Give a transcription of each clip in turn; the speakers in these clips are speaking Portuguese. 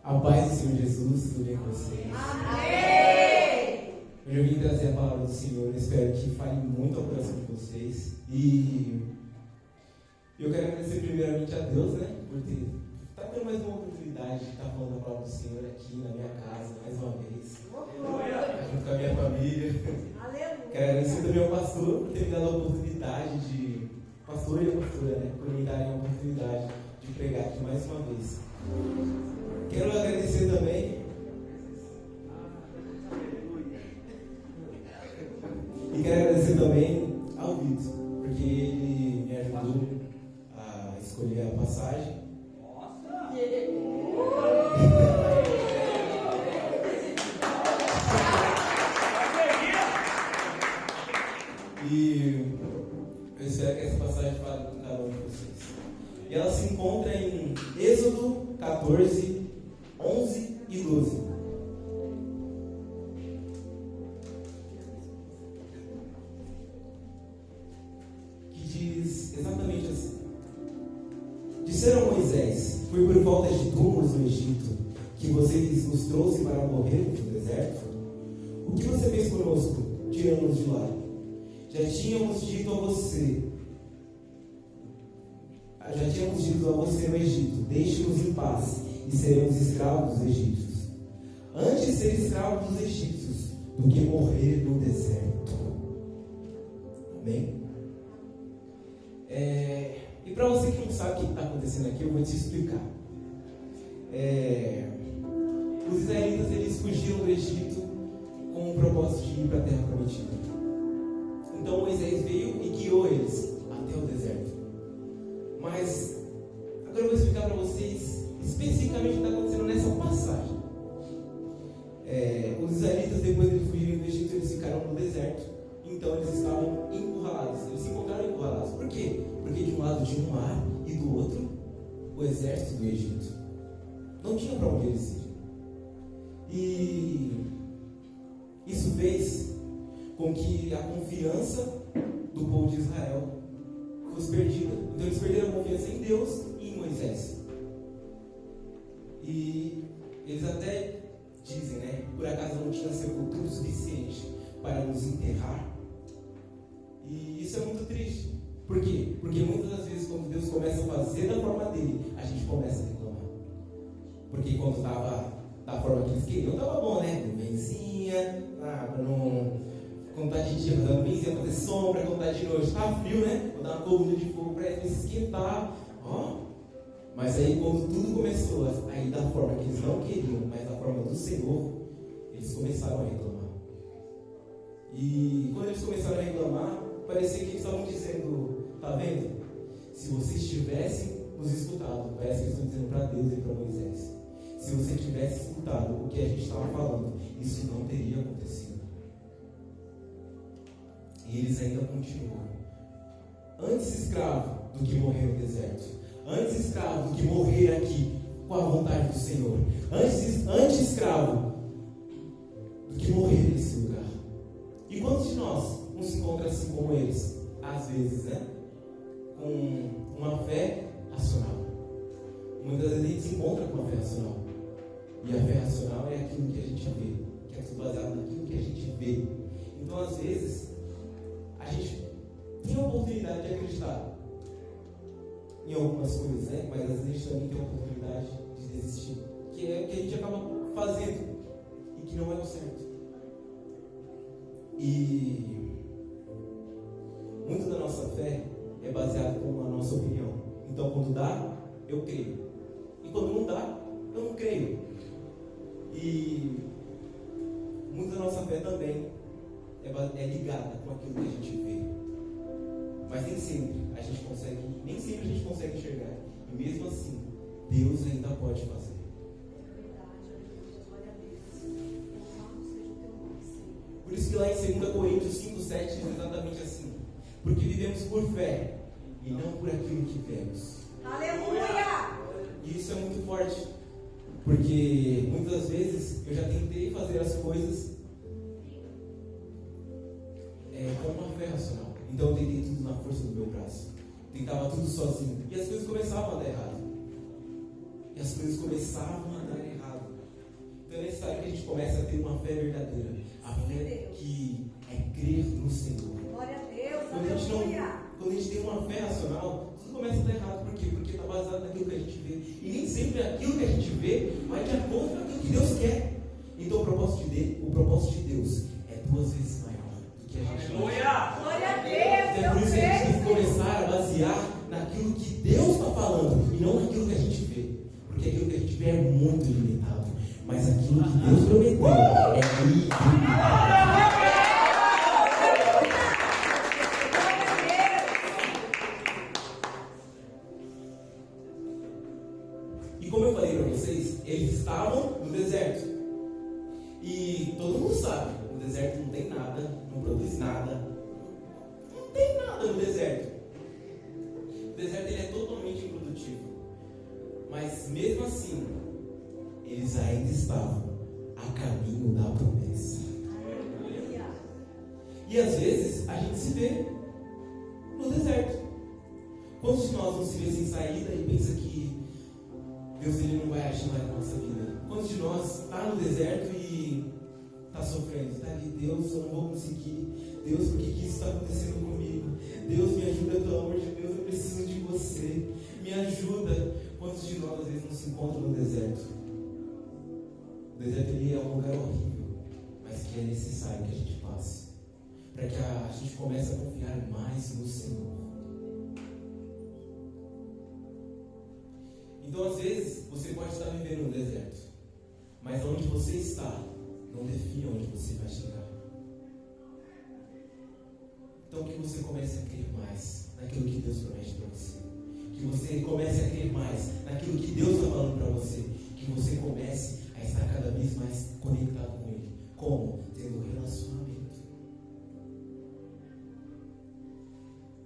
A paz do Senhor Jesus, tudo bem com vocês? Amém! Hoje eu vim trazer a palavra do Senhor, espero que fale muito ao coração de vocês. E eu quero agradecer primeiramente a Deus, né, por estar tendo mais uma oportunidade de estar falando a palavra do Senhor aqui na minha casa, mais uma vez. Junto com a minha família. Aleluia! Quero agradecer também ao pastor por ter me dado a oportunidade de... Pastor e a pastora, né, por me darem a oportunidade de pregar aqui mais uma vez. Quero agradecer também e quero agradecer também ao Vitor, porque ele me ajudou a escolher a passagem. E eu espero que essa passagem fale com cada um de vocês. E ela se encontra em Êxodo 14, 11 e 12. Que diz exatamente assim: Disseram a Moisés: Foi por volta de túmulos no Egito que vocês nos trouxe para morrer no deserto? O que você fez conosco, tirando-nos de lá? Já tínhamos dito a você no Egito: Deixe-nos em paz e seremos escravos dos egípcios. Antes ser escravo dos egípcios do que morrer no deserto. Amém? E para você que não sabe o que está acontecendo aqui, eu vou te explicar. Os israelitas, eles fugiram do Egito com o propósito de ir para a terra prometida. Então Moisés veio e guiou eles até o deserto. Mas agora eu vou explicar para vocês especificamente o que está acontecendo nessa passagem. Os israelitas, depois de fugirem do Egito, eles ficaram no deserto. Então eles estavam encurralados. Eles se encontraram encurralados. Por quê? Porque de um lado tinha um mar e do outro o exército do Egito. Não tinha para onde eles ir. E isso fez com que a confiança do povo de Israel fosse perdida. Então eles perderam a confiança em Deus e em Moisés. E eles até dizem, né? Por acaso não tinha sepultura suficiente para nos enterrar? E isso é muito triste. Por quê? Porque muitas das vezes, quando Deus começa a fazer da forma dele, a gente começa a reclamar. Porque quando estava da forma que eles queriam, estava bom, né? Nuvenzinha, para não... Quando está de dia, dando benzinha, fazer sombra. Quando está de noite, está frio, né? Vou dar uma coluna de fogo para ele se esquentar. Mas aí, quando tudo começou a ir da forma que eles não queriam, mas da forma do Senhor, eles começaram a reclamar. E quando eles começaram a reclamar, parecia que eles estavam dizendo: tá vendo? Se vocês tivessem nos escutado, parece que eles estão dizendo para Deus e para Moisés: se você tivesse escutado o que a gente estava falando, isso não teria acontecido. E eles ainda continuam. Antes escravo do que morrer no deserto. Antes escravo do que morrer aqui com a vontade do Senhor. Antes escravo do que morrer nesse lugar. E quantos de nós não se encontram assim como eles? Às vezes, né? Com uma fé racional. Muitas vezes a gente se encontra com uma fé racional. E a fé racional é aquilo que a gente vê. Que é tudo baseado naquilo que a gente vê. Então, às vezes, a gente tem a oportunidade de acreditar em algumas coisas, né? Mas às vezes a gente também tem a oportunidade de desistir, que é o que a gente acaba fazendo e que não é o certo. E muito da nossa fé é baseada com a nossa opinião. Então, quando dá, eu creio, e quando não dá, eu não creio. E muito da nossa fé também é ligada com aquilo que a gente vê. Mas nem sempre a gente consegue enxergar. E mesmo assim, Deus ainda pode fazer. Por isso que lá em 2 Coríntios 5:7 diz exatamente assim: porque vivemos por fé e não por aquilo que vemos. Aleluia! E isso é muito forte. Porque muitas vezes eu já tentei fazer as coisas com uma fé racional. Então eu tentei tudo na força do meu braço. Tentava tudo sozinho. E as coisas começavam a dar errado. começa a ter uma fé verdadeira. A fé que é crer no Senhor. Glória a Deus, Quando a gente tem uma fé racional, tudo começa a dar errado. Por quê? Porque está baseado naquilo que a gente vê. E nem sempre aquilo que a gente vê vai de acordo com aquilo que Deus quer. Então o propósito de Deus é 2 vezes maior do que a gente vê. Glória a Deus. É por isso que a gente tem que começar a basear naquilo que Deus está falando e não naquilo que a gente vê. Porque aquilo que a gente vê é muito limitado. Mas aquilo que Deus prometeu é ilimitado. E como eu falei para vocês, eles estavam no deserto. E todo mundo sabe, no deserto não tem nada, não produz nada. Não tem nada no deserto. O deserto ele é totalmente improdutivo. Mas mesmo assim, eles ainda estavam a caminho da promessa. E às vezes a gente se vê no deserto. Quantos de nós não se vê sem saída e pensa que Deus ele não vai agir mais na nossa vida? Quantos de nós está no deserto e está sofrendo? Está ali, Deus, eu não vou conseguir. Deus, por que isso está acontecendo comigo? Deus, me ajuda, pelo amor de Deus, eu preciso de você. Me ajuda. Quantos de nós às vezes não se encontram no deserto? O deserto ele é um lugar horrível, mas que é necessário que a gente passe, para que a gente comece a confiar mais no Senhor. Então às vezes você pode estar vivendo no deserto, mas onde você está não define onde você vai chegar. Então que você comece a crer mais naquilo que Deus promete para você. Que você comece a crer mais naquilo que Deus está falando para você. Que você comece a estar cada vez mais conectado com Ele. Como? Tendo um relacionamento.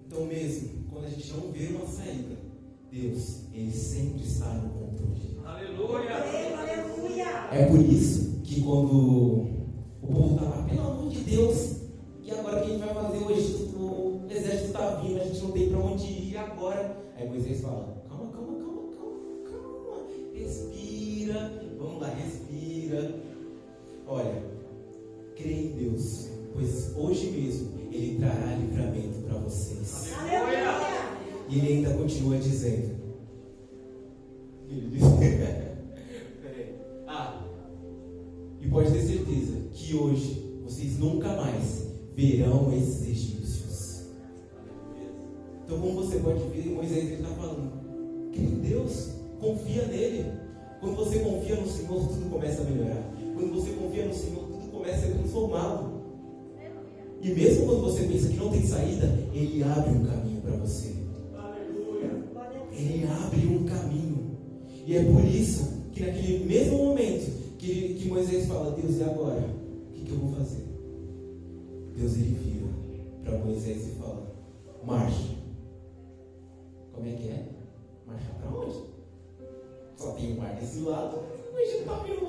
Então mesmo, quando a gente não vê uma saída, Deus, Ele sempre está no controle. Aleluia! Aleluia! É por isso que quando o povo está lá, pelo amor de Deus, e agora o que a gente vai fazer hoje? O exército está vindo, a gente não tem para onde ir agora. Aí Moisés fala, calma, respira, vamos lá, respira. Olha, crê em Deus, pois hoje mesmo Ele trará livramento para vocês. Aleluia! E Ele ainda continua dizendo, Ele diz, e pode ter certeza que hoje vocês nunca mais verão esses egípcios. Então, como você pode ver, Moisés está falando, crê em Deus, confia nele. Quando você confia no Senhor, tudo começa a melhorar. Quando você confia no Senhor, tudo começa a ser transformado. E mesmo quando você pensa que não tem saída, Ele abre um caminho para você. Ele abre um caminho. E é por isso que naquele mesmo momento que Moisés fala, Deus, e agora? O que eu vou fazer? Deus ele vira para Moisés e fala, marcha. Como é que é? Marchar para onde? Só tem um mar desse lado. O Egito está vindo,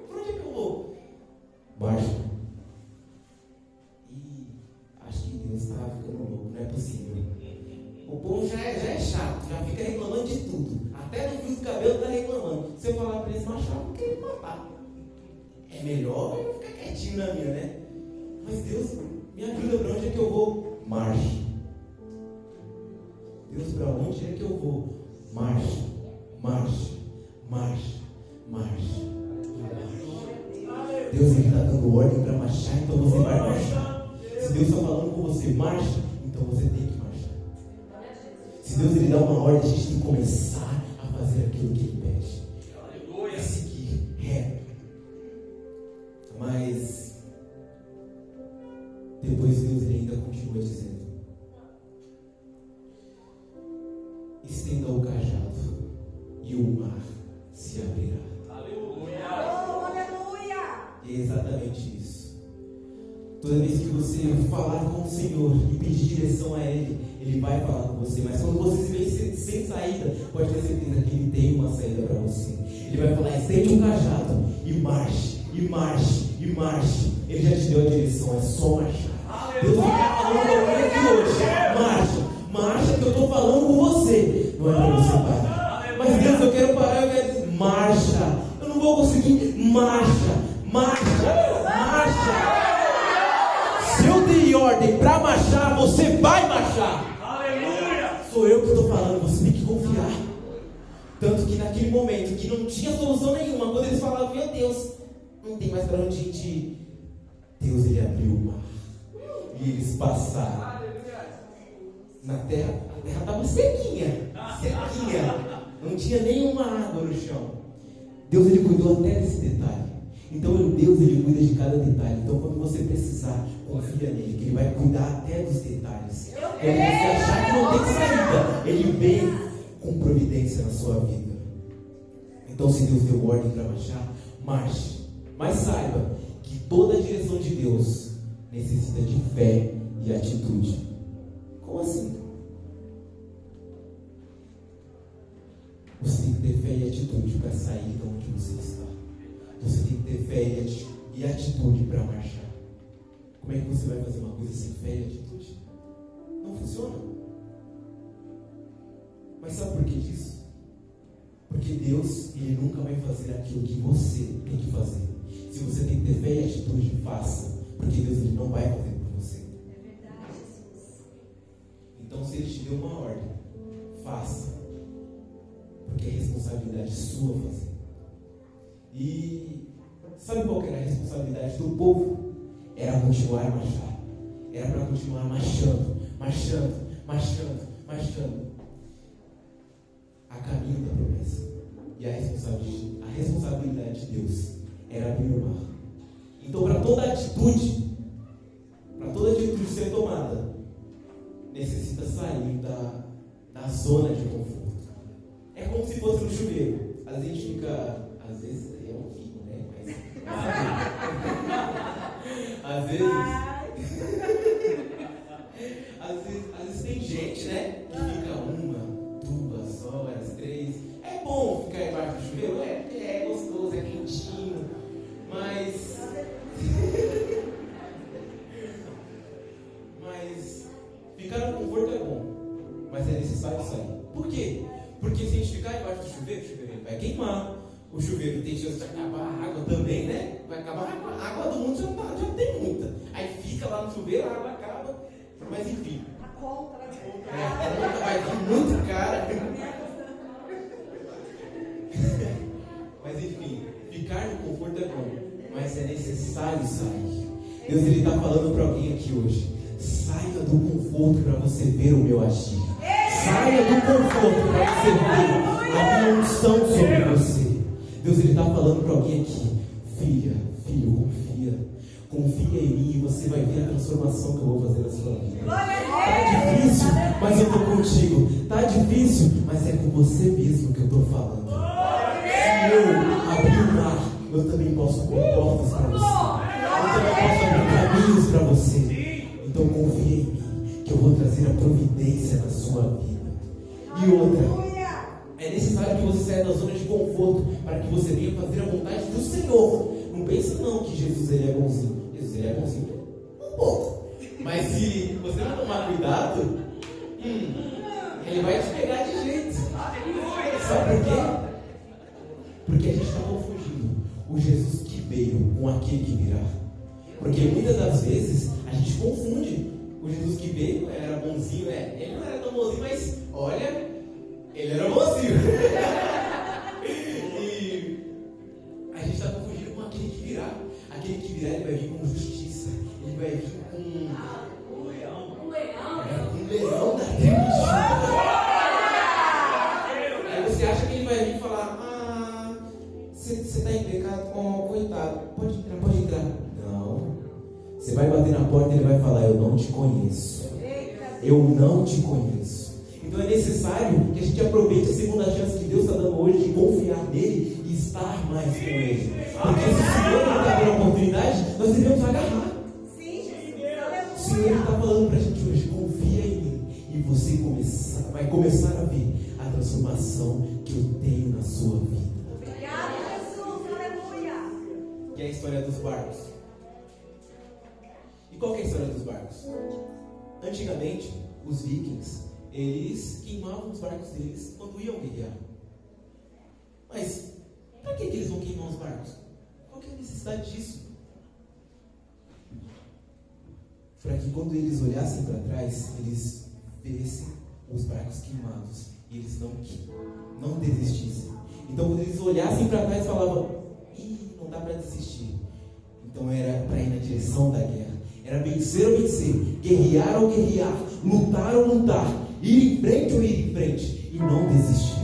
para onde é que eu vou? Marcha. E acho que Deus está ficando louco, não é possível. O povo já é chato, já fica reclamando de tudo. Até no fio do cabelo está reclamando. Se eu falar para eles marchar, eu vou querer matar. É melhor eu ficar quietinho na minha, né? Mas Deus, me ajuda, para onde é que eu vou? Marche. Deus, para onde é que eu vou? Marche. Deus está dando ordem para marchar, então você vai marchar. Se Deus está falando com você, marcha, então você tem que marchar. Se Deus ele dá uma ordem, a gente tem que começar a fazer aquilo que Ele pede. É seguir reto. Mas depois Deus ele ainda continua dizendo, estenda o cajado e o mar se abrirá. Aleluia! Oh, aleluia! É exatamente isso. Toda vez que você falar com o Senhor e pedir direção a Ele, Ele vai falar com você. Mas quando você se vê sem saída, pode ter certeza que Ele tem uma saída para você. Ele vai falar, estende o cajado e marche. Ele já te deu a direção, é só marchar. Deus está falando comigo aqui hoje. Marcha que eu estou falando com você. Não é para você parar. Mas Deus, eu quero parar, eu quero dizer, marcha. Eu não vou conseguir, marcha. marcha, marcha. Se eu dei ordem para marchar, você vai marchar. Aleluia! Sou eu que estou falando, você tem que confiar. Tanto que naquele momento que não tinha solução nenhuma, quando eles falaram, meu Deus, não tem mais para onde a gente ir, Deus, ele abriu o mar e eles passaram. Na terra, a terra estava sequinha, não tinha nenhuma água no chão. Deus, ele cuidou até desse detalhe. Então Deus, ele cuida de cada detalhe. Então quando você precisar, confia nele, que ele vai cuidar até dos detalhes. Quando você achar que não tem saída, ele vem com providência na sua vida. Então, se Deus deu ordem para marchar, marche. Mas saiba que toda a direção de Deus necessita de fé e atitude. Como assim? Você tem que ter fé e atitude para sair de onde você está. Você tem que ter fé e atitude para marchar. Como é que você vai fazer uma coisa sem fé e atitude? Não funciona. Mas sabe por que disso? Porque Deus, ele nunca vai fazer aquilo que você tem que fazer. Se você tem que ter fé e atitude, faça. Porque Deus, ele não vai fazer por você. É verdade, Jesus. Então, se ele te deu uma ordem, faça. Porque é responsabilidade sua fazer. E sabe qual que era a responsabilidade do povo? Era continuar a marchar. Era para continuar marchando, marchando, marchando, marchando. A caminho da promessa. E a responsabilidade de Deus era abrir o mar. Então, para toda atitude ser tomada, necessita sair da zona de conforto. É como se fosse um chuveiro. Às vezes a gente fica. Às vezes é um rico, né? Mas. Às vezes tem gente, né? Que fica 1, 2 horas, 3. É bom ficar embaixo do chuveiro? É gostoso, é quentinho. Mas ficar no conforto é bom. Mas é necessário sair. Por quê? Porque se a gente ficar embaixo do chuveiro, o chuveiro vai queimar. O chuveiro tem chance de acabar a água também, né? Vai acabar a água do mundo, já tem muita. Aí fica lá no chuveiro, a água acaba. Mas enfim. A conta vai vir muito cara. Mas enfim, ficar no conforto é bom. Mas é necessário sair. Deus, ele está falando para alguém aqui hoje. Saia do conforto para você ver o meu agir. Saia do conforto para você ver a minha unção sobre você. Deus, ele está falando para alguém aqui. Filho, confia. Confia em mim e você vai ver a transformação que eu vou fazer na sua vida. Está difícil, mas eu estou contigo. Está difícil, mas é com você mesmo que eu estou falando. Se eu abrir o mar, eu também posso abrir portas para você. Eu também posso abrir caminhos para você. Então confia em mim, que eu vou trazer a providência na sua vida. E outra, é necessário que você saia da zona de conforto para que você venha fazer a vontade do Senhor. Não pense não que Jesus, ele é bonzinho. Jesus, ele é bonzinho um pouco. Mas se você não tomar cuidado, ele vai te pegar de jeito. Sabe por quê? Porque a gente está confundindo o Jesus que veio com aquele que virá. Porque muitas das vezes a gente confunde. O Jesus que veio era bonzinho, né? Ele não era tão bonzinho, mas olha, ele era bonzinho. E a gente está confundindo com aquele que virá. Aquele que virá, ele vai vir com justiça. Ele vai vir com um leão da tribo de Judá. Aí você acha que ele vai vir e falar: você está em pecado? Oh, coitado, pode entrar. Não. Você vai bater na porta e ele vai falar: eu não te conheço. Eu não te conheço. Então é necessário que a gente aproveite a segunda chance que Deus está dando hoje de confiar nele e estar mais com ele. Porque se o Senhor não está dando a oportunidade, nós devemos agarrar. O Senhor está falando para a gente hoje: confia em mim e você vai começar a ver a transformação que eu tenho na sua vida. Obrigada, Jesus. Aleluia. Que é a história dos barcos. E qual que é a história dos barcos? Antigamente, os vikings, eles queimavam os barcos deles quando iam guerrear. Mas, para que eles vão queimar os barcos? Qual que é a necessidade? necessidade disso. Para que quando eles olhassem para trás, eles vissem os barcos queimados e eles não desistissem. Então quando eles olhassem para trás, falavam: ih, não dá para desistir. Então era para ir na direção da guerra. Era vencer ou vencer, guerrear ou guerrear, lutar ou lutar, ir em frente ou ir em frente e não desistir.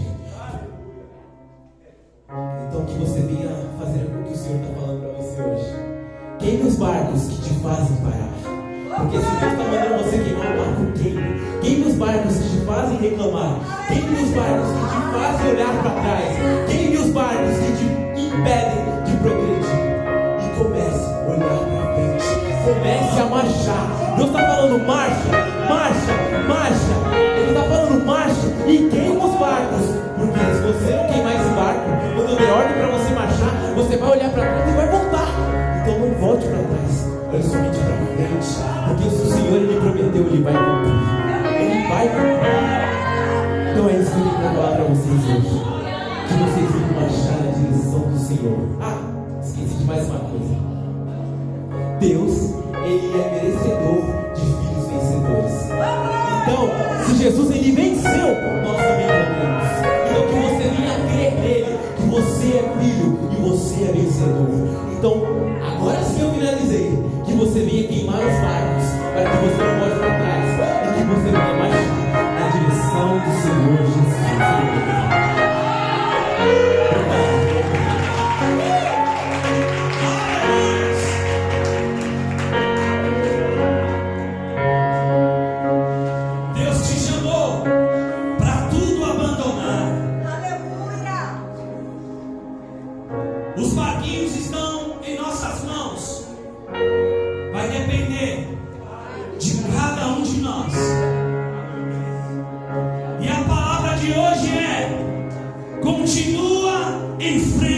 Então que você venha fazer o que o Senhor está falando para você hoje. Queime os barcos que te fazem parar. Porque se Deus está mandando você queimar o barco, queime. Queime os barcos que te fazem reclamar. Queime os barcos que te fazem olhar para trás. Queime os barcos que te impedem de progredir. E comece a olhar para frente. Comece a marchar. Deus está falando: marcha, marcha, marcha. Ele está falando: marcha e queima os barcos. Porque se você não queimar esse barco, quando eu der ordem para você marchar, você vai olhar para trás e vai voltar. Então não volte para trás. Olhe somente para frente, porque se o Senhor Ele prometeu, Ele vai cumprir. Ele vai cumprir. Então é isso que eu quero falar para vocês hoje. Que vocês venham marchar na direção do Senhor. Esqueci de mais uma coisa. Deus, Ele é merecedor de filhos vencedores. Então, se Jesus Ele venceu, nós também podemos. Então que você venha crer nele, que você é filho e você é vencedor. Então, agora sim eu finalizei. Que você venha queimar os barcos, para que você não volte para trás, e que você venha marchar na direção do Senhor Jesus. Deus te chamou para tudo abandonar. Aleluia. Os barquinhos estão em nossas mãos. Vai depender de cada um de nós. E a palavra de hoje é: continua em frente.